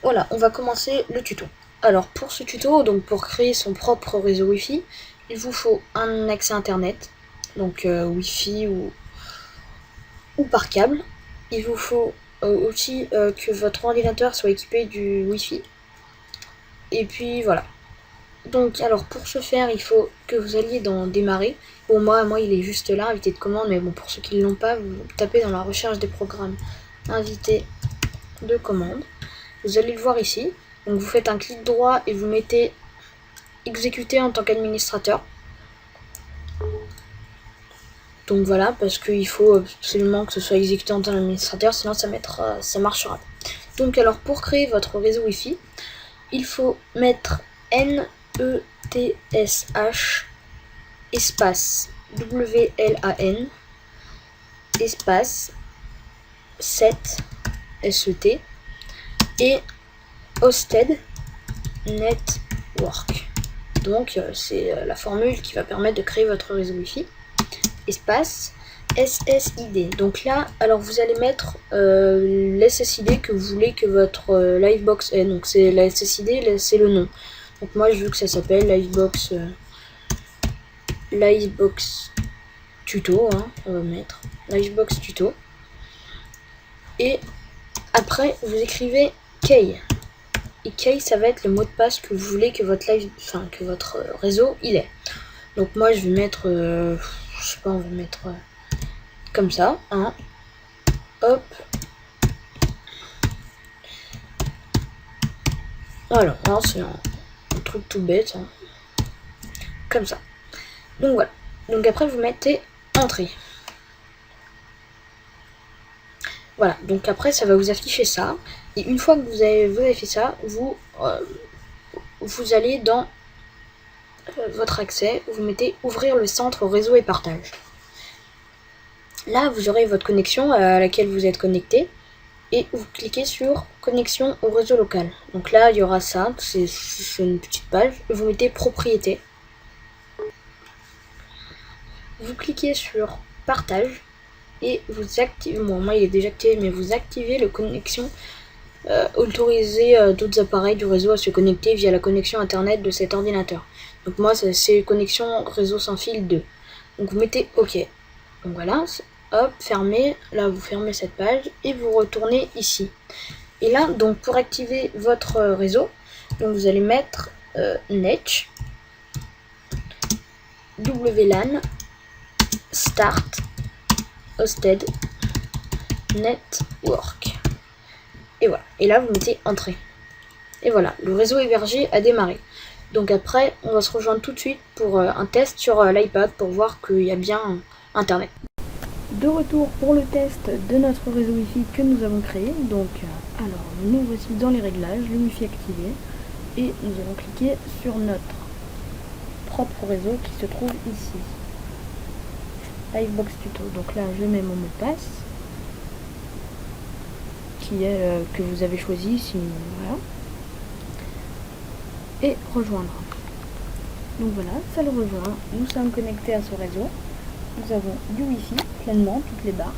Voilà, on va commencer le tuto. Alors pour ce tuto, donc pour créer son propre réseau Wi-Fi, il vous faut un accès internet, donc Wi-Fi ou par câble. Il vous faut aussi que votre ordinateur soit équipé du Wi-Fi. Et puis voilà. Donc alors pour ce faire, il faut que vous alliez dans démarrer. Bon moi il est juste là, invité de commande, mais bon pour ceux qui ne l'ont pas, vous tapez dans la recherche des programmes invité de commande. Vous allez le voir ici. Donc vous faites un clic droit et vous mettez exécuter en tant qu'administrateur. Donc voilà, parce qu'il faut absolument que ce soit exécuté en tant qu'administrateur, sinon ça marchera. Donc alors pour créer votre réseau Wi-Fi, il faut mettre NETSH espace WLAN espace 7 SET et Hosted Network. Donc c'est la formule qui va permettre de créer votre réseau Wi-Fi. Espace SSID. Donc là, alors vous allez mettre l'SSID que vous voulez que votre Livebox ait. Donc c'est la SSID, c'est le nom. Donc moi je veux que ça s'appelle Livebox Tuto. On va mettre Livebox Tuto. Et après vous écrivez key. Et key ça va être le mot de passe que vous voulez que votre réseau il ait. Donc moi je vais mettre je sais pas, on va mettre comme ça, hein. Hop. Voilà, c'est un truc tout bête, hein. Comme ça. Donc voilà. Donc après vous mettez entrée. Voilà, donc après ça va vous afficher ça. Et une fois que vous avez fait ça, vous allez dans votre accès, vous mettez ouvrir le centre réseau et partage. Là vous aurez votre connexion à laquelle vous êtes connecté. Et vous cliquez sur connexion au réseau local. Donc là il y aura ça, c'est une petite page. Vous mettez propriété. Vous cliquez sur partage et vous activez, bon moi il est déjà activé, mais vous activez le connexion autoriser d'autres appareils du réseau à se connecter via la connexion internet de cet ordinateur. Donc moi c'est connexion réseau sans fil 2. Donc vous mettez OK. Donc voilà, hop, fermez, là vous fermez cette page et vous retournez ici. Et là donc pour activer votre réseau, donc vous allez mettre NETCH WLAN Start Hosted Network. Et voilà. Et là, vous mettez entrée. Et voilà, le réseau hébergé a démarré. Donc après, on va se rejoindre tout de suite pour un test sur l'iPad pour voir qu'il y a bien Internet. De retour pour le test de notre réseau Wi-Fi que nous avons créé. Donc, alors, nous voici dans les réglages, le Wi-Fi activé. Et nous allons cliquer sur notre propre réseau qui se trouve ici. Livebox Tuto. Donc là, je mets mon mot de passe. Qui est que vous avez choisi, si voilà, et rejoindre. Donc voilà, ça le rejoint. Nous sommes connectés à ce réseau. Nous avons du Wi-Fi pleinement, toutes les barres,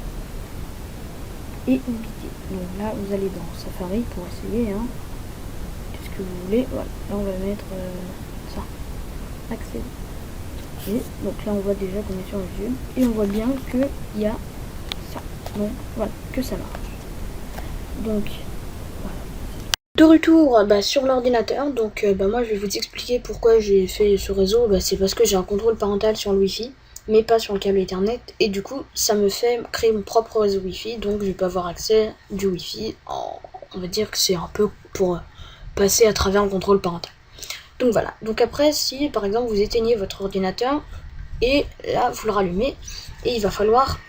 et vous cliquez. Donc là, vous allez dans Safari pour essayer. Qu'est-ce que vous voulez? Voilà. Là, on va mettre ça. Accès. Et donc là, on voit déjà qu'on est sur le jeu et on voit bien que il y a ça. Donc voilà, que ça marche. Donc voilà. De retour sur l'ordinateur, donc moi je vais vous expliquer pourquoi j'ai fait ce réseau. C'est parce que j'ai un contrôle parental sur le Wi-Fi, mais pas sur le câble Ethernet, et du coup ça me fait créer mon propre réseau Wi-Fi, donc je peux avoir accès du Wi-Fi. On va dire que c'est un peu pour passer à travers le contrôle parental. Donc voilà, donc après si par exemple vous éteignez votre ordinateur, et là vous le rallumez, et il va falloir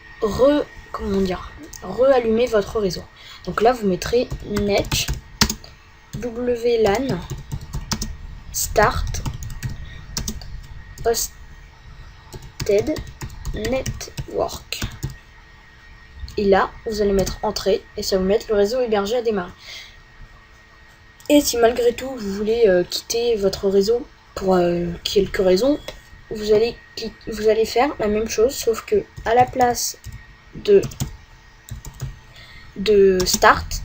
reallumer votre réseau. Donc là vous mettrez NETCH WLAN Start Hosted Network. Et là vous allez mettre entrée et ça va vous mettre le réseau hébergé à démarrer. Et si malgré tout vous voulez quitter votre réseau pour quelques raisons, vous allez faire la même chose, sauf que à la place de start,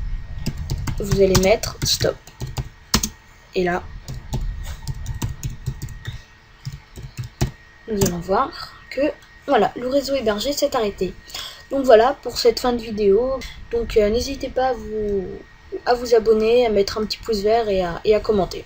vous allez mettre stop. Et là, nous allons voir que voilà, le réseau hébergé s'est arrêté. Donc voilà pour cette fin de vidéo. Donc n'hésitez pas à vous abonner, à mettre un petit pouce vert et à commenter.